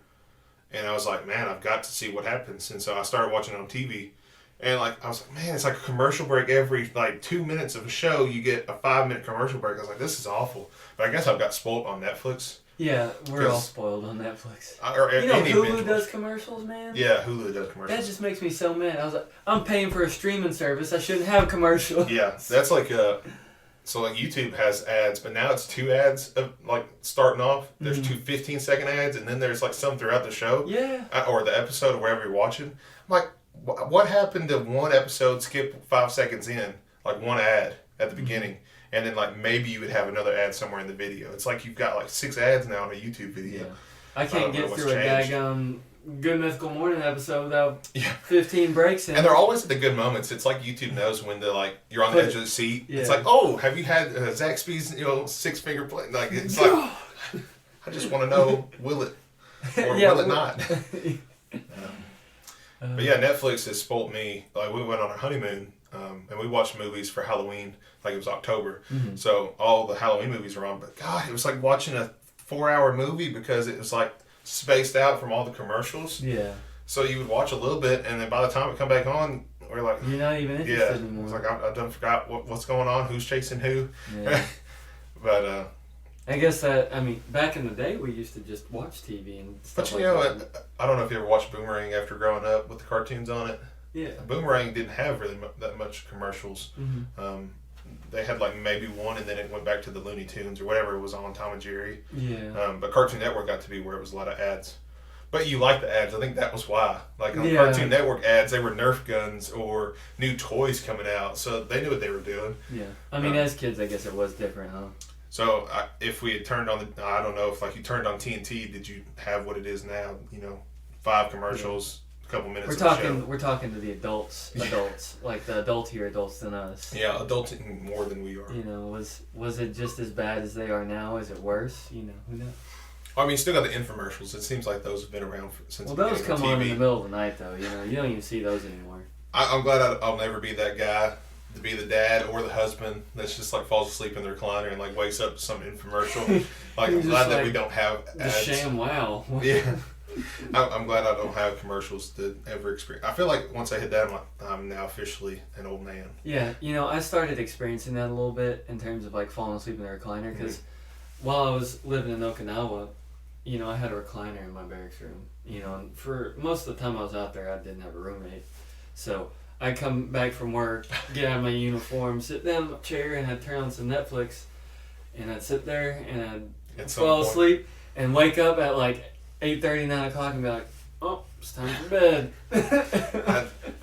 and I was like, man, I've got to see what happens. And so I started watching it on TV, and like I was like, man, it's like a commercial break every like 2 minutes of a show. You get a 5-minute commercial break. I was like, this is awful. But I guess I've got spoiled on Netflix. Yeah, we're all spoiled on Netflix. Or you know, any Hulu does commercials, man. Yeah, Hulu does commercials. That just makes me so mad. I was like, I'm paying for a streaming service. I shouldn't have commercials. Yeah, that's like so like YouTube has ads, but now it's 2 ads of like starting off. There's 2 15-second ads, and then there's like some throughout the show. Yeah. Or the episode or wherever you're watching. I'm like, what happened to one episode skip 5 seconds in, like one ad at the beginning? And then, like, maybe you would have another ad somewhere in the video. It's like you've got, like, 6 ads now on a YouTube video. Yeah. I can't get through a daggone Good Mythical Morning episode without 15 breaks in. And they're always at the good moments. It's like YouTube knows when to, like, you're on the edge of the seat. Yeah. It's like, oh, have you had Zaxby's, 6-finger plate? Like, it's like, I just want to know, will it or will it not? But yeah, Netflix has spoiled me. Like, we went on our honeymoon, and we watched movies for Halloween. Like, it was October. So all the Halloween movies were on. But God, it was like watching a 4-hour movie because it was like spaced out from all the commercials. Yeah. So you would watch a little bit, and then by the time it come back on, we're like, you're not even interested anymore. It's like I done forgot what's going on, who's chasing who. Yeah. But I guess that, I mean, back in the day we used to just watch TV and stuff. But I don't know if you ever watched Boomerang after growing up with the cartoons on it. Yeah. Boomerang didn't have really that much commercials. They had like maybe one, and then it went back to the Looney Tunes or whatever was on, Tom and Jerry. Yeah. But Cartoon Network got to be where it was a lot of ads. But you like the ads. I think that was why. Like on Cartoon Network ads, they were Nerf guns or new toys coming out, so they knew what they were doing. Yeah. I mean, as kids, I guess it was different, huh? So if we had turned on I don't know if like you turned on TNT, did you have what it is now? 5 commercials. Couple minutes. We're talking to the adults, like the adultier adults than us. Yeah, adulting more than we are. Was it just as bad as they are now? Is it worse? Who knows? I mean, you still got the infomercials. It seems like those have been around since. Well, those come on in the middle of the night, though. You don't even see those anymore. I'm glad I'll never be that guy to be the dad or the husband that's just like falls asleep in the recliner and like wakes up to some infomercial. Like I'm glad that we don't have ads. The sham wow. Yeah. I'm glad I don't have commercials to ever experience. I feel like once I hit that, I'm now officially an old man. Yeah, I started experiencing that a little bit in terms of like falling asleep in the recliner because while I was living in Okinawa, I had a recliner in my barracks room. And for most of the time I was out there, I didn't have a roommate. So I'd come back from work, get out of my uniform, sit down in my chair, and I'd turn on some Netflix, and I'd sit there and I'd fall asleep and wake up at like 8:30, 9 o'clock and be like, oh, it's time for bed.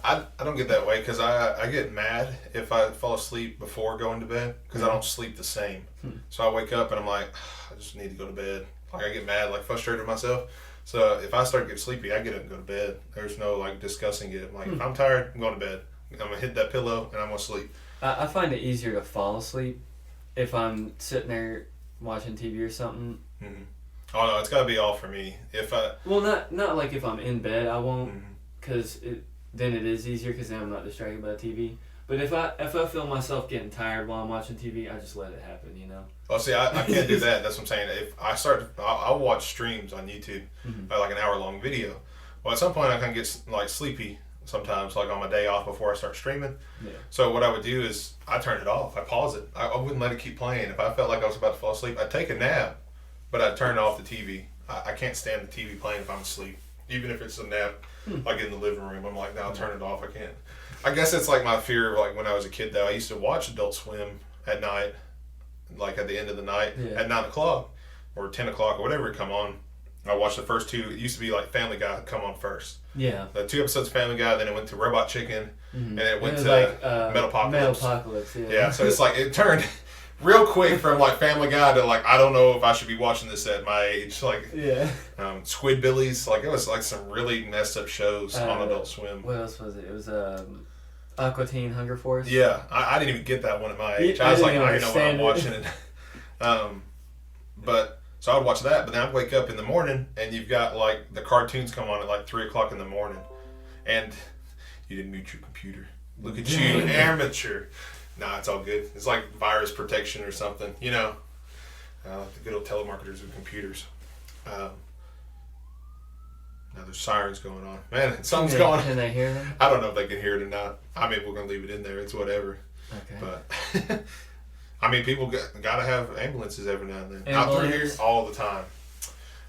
I don't get that way because I get mad if I fall asleep before going to bed because I don't sleep the same. So I wake up and I'm like, I just need to go to bed. Like I get mad, like frustrated with myself. So if I start to get sleepy, I get up and go to bed. There's no like discussing it. I'm like, if I'm tired, I'm going to bed. I'm going to hit that pillow and I'm going to sleep. I find it easier to fall asleep if I'm sitting there watching TV or something. Oh no, it's got to be all for me. Not like if I'm in bed, I won't, because then it is easier because then I'm not distracted by the TV. But if I feel myself getting tired while I'm watching TV, I just let it happen, Well, see, I can't do that. That's what I'm saying. If I I'll watch streams on YouTube, like an hour-long video. Well, at some point I can get like sleepy sometimes, like on my day off before I start streaming. Yeah. So what I would do is I turn it off. I pause it. I wouldn't let it keep playing. If I felt like I was about to fall asleep, I'd take a nap. But I'd turn off the TV. I can't stand the TV playing if I'm asleep. Even if it's a nap, like in the living room. I'm like, no, I'll turn it off. I can't. I guess it's like my fear of like when I was a kid though. I used to watch Adult Swim at night, like at the end of the night, at 9 o'clock or 10 o'clock or whatever it come on. I watched the first 2. It used to be like Family Guy come on first. Yeah. The 2 episodes of Family Guy, then it went to Robot Chicken, and then it went to like, Metalopocalypse. Metalopocalypse, yeah. So it's like it turned real quick from like Family Guy to like I don't know if I should be watching this at my age. Like Squidbillies, like it was like some really messed up shows on Adult Swim. What else was it? It was Aqua Teen Hunger Force. Yeah, I didn't even get that one at my age. I was like, I didn't know when I'm watching it. But so I'd watch that, but then I'd wake up in the morning and you've got like the cartoons come on at like 3 o'clock in the morning, and You didn't mute your computer. Look at you, amateur. Nah, it's all good. It's like virus protection or something, you know. The good old telemarketers with computers. Now there's sirens going on. Man, something's going on. Can they hear them? I don't know if they can hear it or not. I mean, we're going to leave it in there. It's whatever. Okay. But, I mean, people gotta have ambulances every now and then. Out through here all the time.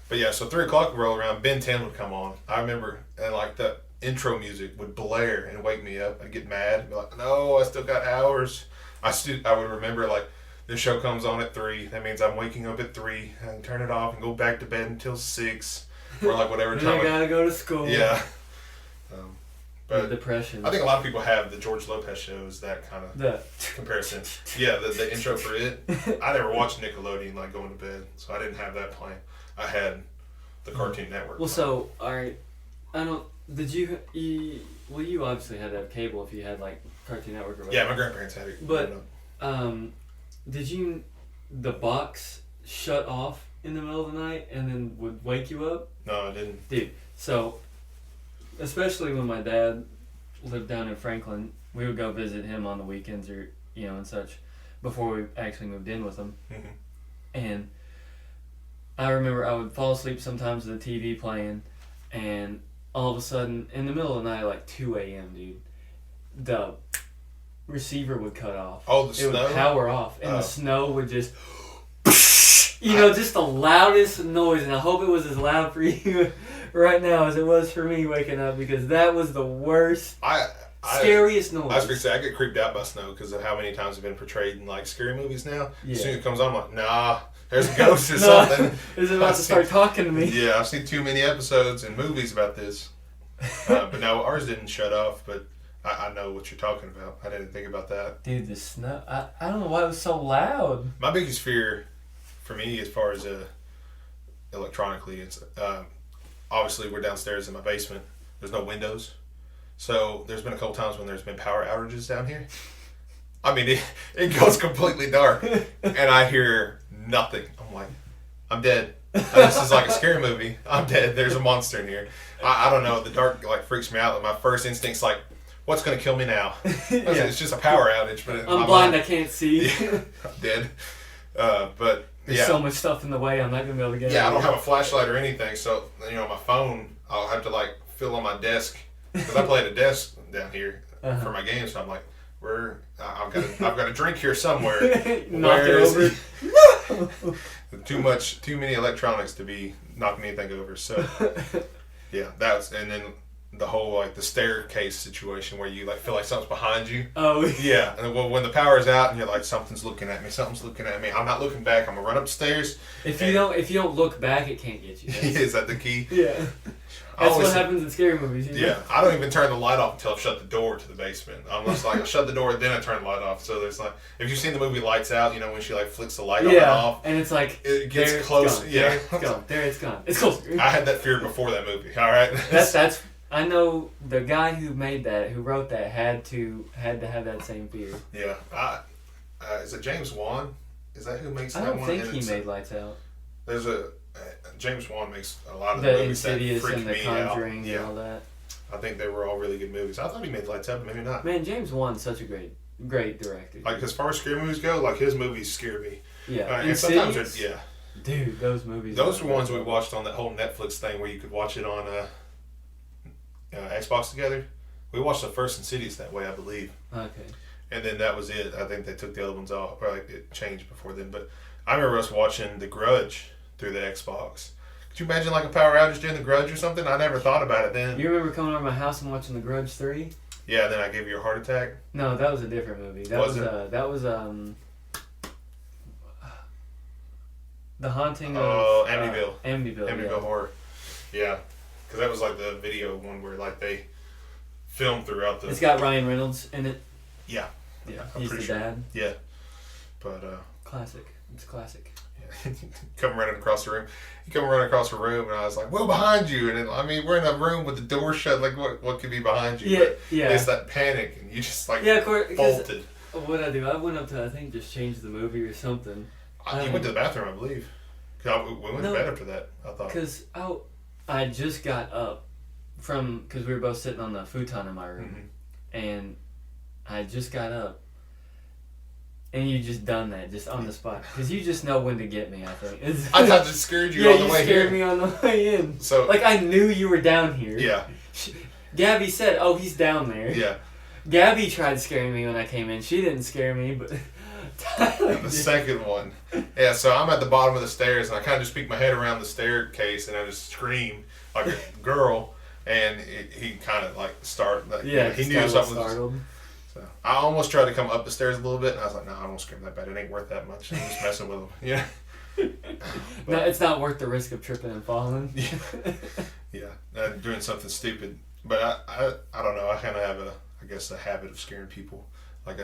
But yeah, so 3 o'clock would roll around, Ben 10 would come on. I remember, and like the intro music would blare and wake me up. I'd get mad and be like, no, I still got hours. I would remember like, this show comes on at 3. That means I'm waking up at 3. I can turn it off and go back to bed until 6. Or like whatever time. I gotta go to school. Yeah. But the depression. I think a lot of people have the George Lopez shows, that kind of comparison. Yeah, the intro for it. I never watched Nickelodeon like going to bed, so I didn't have that playing. I had the Cartoon Network. Well, so, alright, I don't, did you obviously had to have cable if you had like Cartoon Network or whatever. Yeah, my grandparents had it. But, did the box shut off in the middle of the night and then would wake you up? No, I didn't. Dude, so, especially when my dad lived down in Franklin, we would go visit him on the weekends or, you know, and such, before we actually moved in with him. Mm-hmm. And I remember I would fall asleep sometimes with the TV playing, and all of a sudden, in the middle of the night, like 2 a.m., dude, the receiver would cut off. Oh, the snow? It would power off, and the snow would just, you know, just the loudest noise, and I hope it was as loud for you right now as it was for me waking up, because that was the worst, scariest noise. I was going to say, I get creeped out by snow because of how many times it's been portrayed in like scary movies now. Yeah. As soon as it comes on, I'm like, nah, there's a ghost or something. Is it about to start talking to me? Yeah, I've seen too many episodes and movies about this. But no, ours didn't shut off, but I know what you're talking about. I didn't think about that. Dude, the snow, I don't know why it was so loud. My biggest fear for me as far as electronically, it's obviously we're downstairs in my basement. There's no windows. So there's been a couple times when there's been power outages down here. I mean, it goes completely dark, and I hear nothing. I'm like, I'm dead. This is like a scary movie. I'm dead. There's a monster in here. I don't know. The dark like freaks me out. My first instinct's like, what's going to kill me now? It's just a power outage. But I'm blind. I can't see. Yeah, I'm dead. But there's so much stuff in the way. I'm not going to be able to get it. Yeah, I don't have a flashlight or anything. So, you know, my phone, I'll have to like fill on my desk. Because I play at a desk down here for my games, so I'm like, I've got a drink here somewhere. Knock it over. Too many electronics to be knocking anything over. So yeah, and then the whole like the staircase situation where you like feel like something's behind you. Oh yeah, and well, when the power's out and you're like something's looking at me, I'm not looking back. I'm gonna run upstairs. If you don't look back, it can't get you. Is that the key? Yeah. That's what happens in scary movies. You know? Yeah, I don't even turn the light off until I've shut the door to the basement. I'm just like, I shut the door, then I turn the light off. So there's like, if you've seen the movie Lights Out, you know, when she like flicks the light on and off. And it's like, it gets close. Yeah. There it's gone. It's close. I had that fear before that movie, alright? That's I know the guy who made that, who wrote that, had to have that same fear. Yeah. Is it James Wan? Is that who makes that one? I don't think he made Lights Out. There's James Wan makes a lot of the movies that Insidious freak and the me Conjuring out. and all that. I think they were all really good movies. I thought he made Lights Out, but maybe not. Man, James Wan's such a great director. Like as far as scary movies go, like his movies scare me. Yeah. And sometimes Dude, those movies. Those were ones we watched on that whole Netflix thing where you could watch it on Xbox together. We watched the first Insidious that way, I believe. Okay. And then that was it. I think they took the other ones off, or like it changed before then. But I remember us watching The Grudge through the Xbox. Could you imagine like a power outage during The Grudge or something? I never thought about it then. You remember coming over to my house and watching The Grudge 3? Yeah, then I gave you a heart attack. No, that was a different movie. That was The Haunting of Amityville. Amityville Horror. Yeah, because that was like the video one where like they filmed throughout the. It's got Ryan Reynolds in it. Yeah. Yeah, I'm he's pretty the sure. dad. Yeah, but classic. It's classic. Yeah. Come running across the room. He come running across the room, and I was like, "Well, behind you!" And we're in a room with the door shut. Like, what could be behind you? Yeah, but yeah. It's that panic, and you just like of course, bolted. What I do? I went up to just change the movie or something. You went to the bathroom, I believe. We went to bed after that. I thought because I just got up because we were both sitting on the futon in my room, and I just got up, and you just done that just on the spot because you just know when to get me. I think I thought it scared you on the way here. Yeah, you scared me on the way in. So like I knew you were down here. Yeah. Gabby said, "Oh, he's down there." Yeah. Gabby tried scaring me when I came in. She didn't scare me, but Tyler the second one. Yeah, so I'm at the bottom of the stairs, and I kind of just peek my head around the staircase, and I just scream like a girl, and he kind of like started. Like, he knew something was. So I almost tried to come up the stairs a little bit, and I was like, "No, I won't scream that bad. It ain't worth that much. I'm just messing with him." Yeah. No, it's not worth the risk of tripping and falling. Doing something stupid. But I don't know. I kind of have a habit of scaring people. Like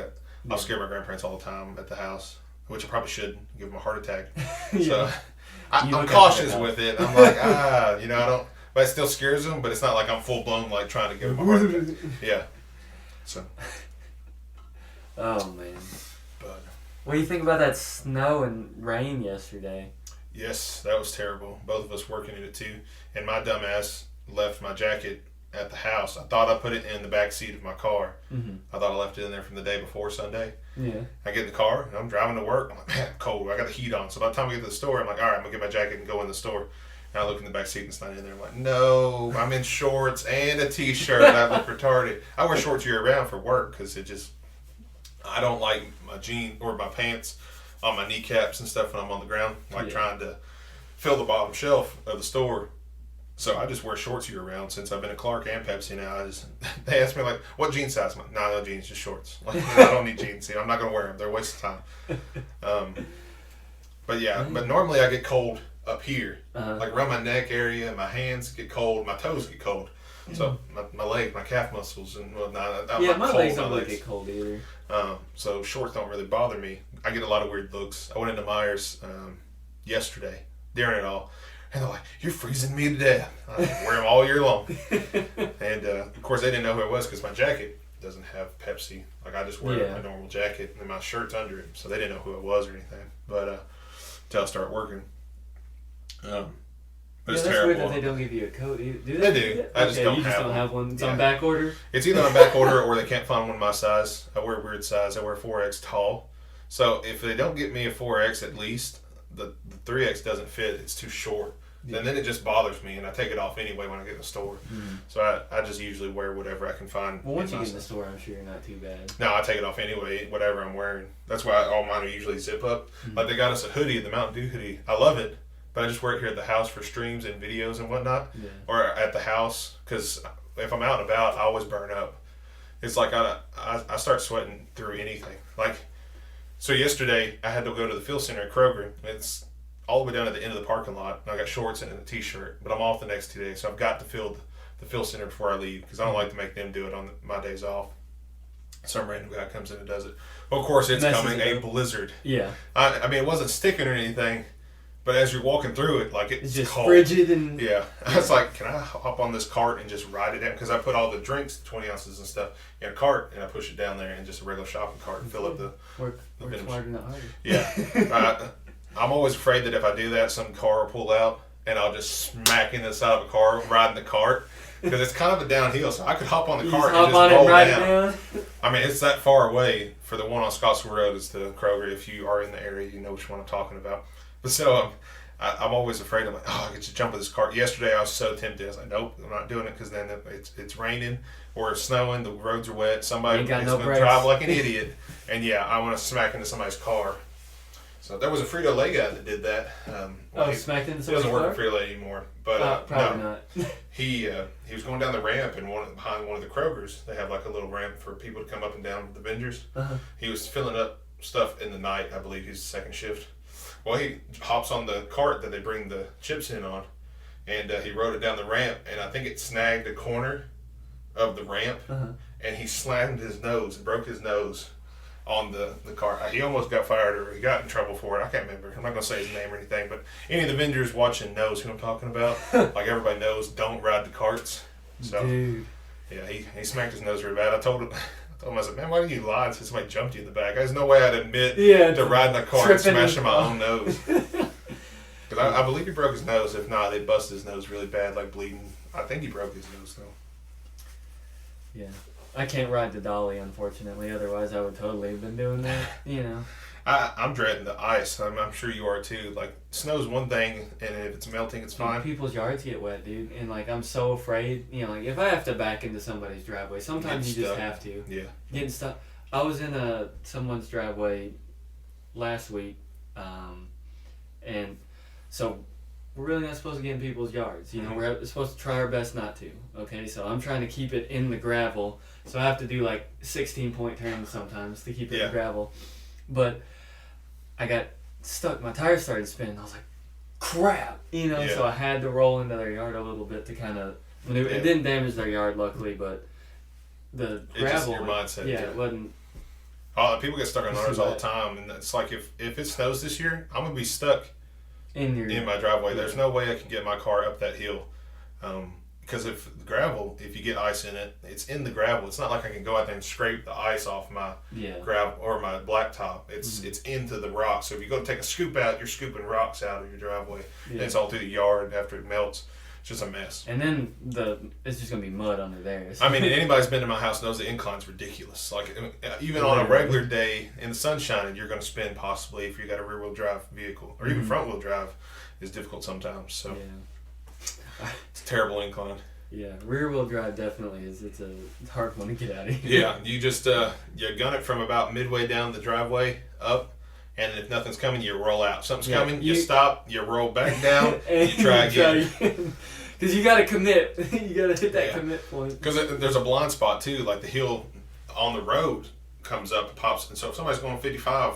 I'll scare my grandparents all the time at the house, which I probably should give them a heart attack. So I'm cautious with it. I'm like, I don't. But it still scares them. But it's not like I'm full blown like trying to give them a heart attack. Yeah. So. Oh man. But. What do you think about that snow and rain yesterday? Yes, that was terrible. Both of us working in it too, and my dumb ass left my jacket at the house. I thought I put it in the back seat of my car. Mm-hmm. I thought I left it in there from the day before Sunday. Yeah. I get in the car and I'm driving to work. I'm like, man, cold. I got the heat on. So by the time we get to the store, I'm like, all right, I'm gonna get my jacket and go in the store. And I look in the back seat and it's not in there. I'm like, no, I'm in shorts and a t-shirt. I look retarded. I wear shorts year round for work because I don't like my jeans or my pants on my kneecaps and stuff when I'm on the ground, trying to fill the bottom shelf of the store. So I just wear shorts year round since I've been at Clark and Pepsi now. They ask me like, what jean size? I'm like, no jeans, just shorts. Like, I don't need jeans. I'm not going to wear them. They're a waste of time. But normally I get cold up here. Like around my neck area, my hands get cold, my toes get cold. So my leg, my calf muscles and whatnot. My legs don't get cold either. So shorts don't really bother me. I get a lot of weird looks. I went into Myers yesterday during it all. And they're like, you're freezing me to death. I wear them all year long. And, of course, they didn't know who it was because my jacket doesn't have Pepsi. Like, I just wear a normal jacket and my shirt's under it. So they didn't know who it was or anything. But until I start working. But it's terrible. Weird that they don't give you a coat either. Do they? They do. I just don't have one. It's on back order? It's either on back order or they can't find one my size. I wear a weird size. I wear 4X tall. So if they don't get me a 4X at least, the 3X doesn't fit, it's too short. And then it just bothers me, and I take it off anyway when I get in the store. So I just usually wear whatever I can find. Well, once you get in the store, I'm sure you're not too bad. No, I take it off anyway, whatever I'm wearing. That's why all mine are usually zip up. Like they got us a hoodie, the Mountain Dew hoodie. I love it, but I just wear it here at the house for streams and videos and whatnot. Yeah. Or at the house, because if I'm out and about, I always burn up. It's like I start sweating through anything. Like, so yesterday, I had to go to the field center at Kroger. It's all the way down at the end of the parking lot. And I got shorts and a t-shirt, but I'm off the next 2 days, so I've got to fill the field center before I leave because I don't like to make them do it on my days off. Some random guy comes in and does it. Well, of course, it's coming a blizzard. Yeah. I mean, it wasn't sticking or anything, but as you're walking through it, like it's just cold. Frigid and yeah. I was like, can I hop on this cart and just ride it down? Because I put all the drinks, 20 ounces and stuff, in a cart, and I push it down there in just a regular shopping cart and fill up the. Work smarter, not harder. Yeah. I'm always afraid that if I do that, some car will pull out and I'll just smack into the side of a car riding the cart because it's kind of a downhill. So I could hop on the cart and just roll down. I mean, it's that far away. For the one on Scottsville Road is the Kroger. If you are in the area, you know which one I'm talking about. But so I'm always afraid. I'm like, I get to jump in this cart. Yesterday I was so tempted. I was like, nope, I'm not doing it because then it's raining or it's snowing. The roads are wet. Somebody is going to drive like an idiot. And yeah, I want to smack into somebody's car. So there was a Frito-Lay guy that did that. Smacked into somebody's car? He doesn't work at Frito-Lay anymore. But probably not. He was going down the ramp and behind one of the Krogers. They have like a little ramp for people to come up and down the vendors. He was filling up stuff in the night. I believe he's second shift. Well, he hops on the cart that they bring the chips in on, and he rode it down the ramp, and I think it snagged a corner of the ramp, and he slammed his nose and broke his nose on the car. He almost got fired or he got in trouble for it. I can't remember. I'm not going to say his name or anything, but any of the vendors watching knows who I'm talking about. Like everybody knows, don't ride the carts. So, dude. Yeah, he smacked his nose really bad. I told him, I said, man, why did you lie and say somebody jumped you in the back? There's no way I'd admit to riding a car and smashing my own nose. Because I believe he broke his nose. If not, they busted his nose really bad, like bleeding. I think he broke his nose though. Yeah. I can't ride the dolly, unfortunately. Otherwise, I would totally have been doing that. You know. I'm dreading the ice. I'm sure you are too. Like, snow's one thing, and if it's melting, it's fine. People's yards get wet, dude, and like I'm so afraid. You know, like if I have to back into somebody's driveway, sometimes you just have to. Yeah. Getting stuck. I was in someone's driveway last week, and so we're really not supposed to get in people's yards. You know, we're supposed to try our best not to. Okay, so I'm trying to keep it in the gravel, so I have to do like 16-point turns sometimes to keep it in the gravel. But I got stuck. My tires started spinning. I was like, crap, you know. So I had to roll into their yard a little bit to kind of maneuver. It didn't damage their yard, luckily, but the gravel. It's just your mindset. Yeah, it wasn't. People get stuck on ours all the time, and it's like if it snows this year, I'm gonna be stuck in my driveway. There's no way I can get my car up that hill, because if you get ice in it, it's in the gravel. It's not like I can go out there and scrape the ice off my gravel or my blacktop. It's into the rock. So if you go to take a scoop out, you're scooping rocks out of your driveway, and it's all through the yard after it melts. It's just a mess. And then it's just gonna be mud under there. I mean, anybody's been to my house knows the incline's ridiculous. Like, even on a regular day in the sun shining, you're going to spin possibly if you got a rear wheel drive vehicle, or even front wheel drive is difficult sometimes. So it's a terrible incline. Yeah, rear wheel drive definitely is. It's a hard one to get out of here. Yeah, you just you gun it from about midway down the driveway up. And if nothing's coming, you roll out. Something's coming, you stop, you roll back down, and you try again. Because you got to commit. You got to hit that commit point. Because there's a blind spot, too. Like, the hill on the road comes up and pops. And so if somebody's going 55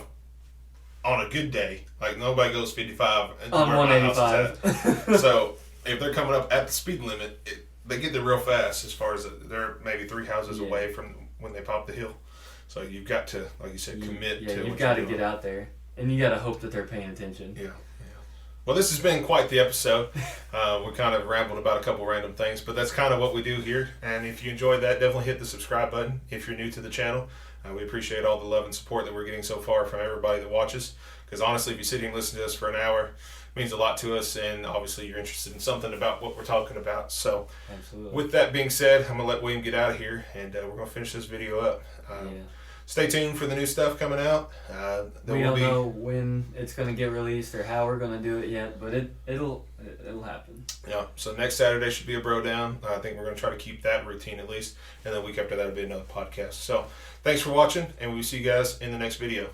on a good day, like, nobody goes 55 on 185. So if they're coming up at the speed limit, they get there real fast as far as they're maybe 3 houses away from when they pop the hill. So you've got to, like you said, commit to you've got to get out there. And you got to hope that they're paying attention. Yeah. Well, this has been quite the episode. We kind of rambled about a couple random things, but that's kind of what we do here. And if you enjoyed that, definitely hit the subscribe button if you're new to the channel. We appreciate all the love and support that we're getting so far from everybody that watches. Because honestly, if you sit here and listen to us for an hour, it means a lot to us. And obviously, you're interested in something about what we're talking about. So with that being said, I'm going to let William get out of here, and we're going to finish this video up. Stay tuned for the new stuff coming out. We don't know when it's going to get released or how we're going to do it yet, but it'll happen. Yeah, so next Saturday should be a bro down. I think we're going to try to keep that routine at least, and then the week after that will be another podcast. So thanks for watching, and we'll see you guys in the next video.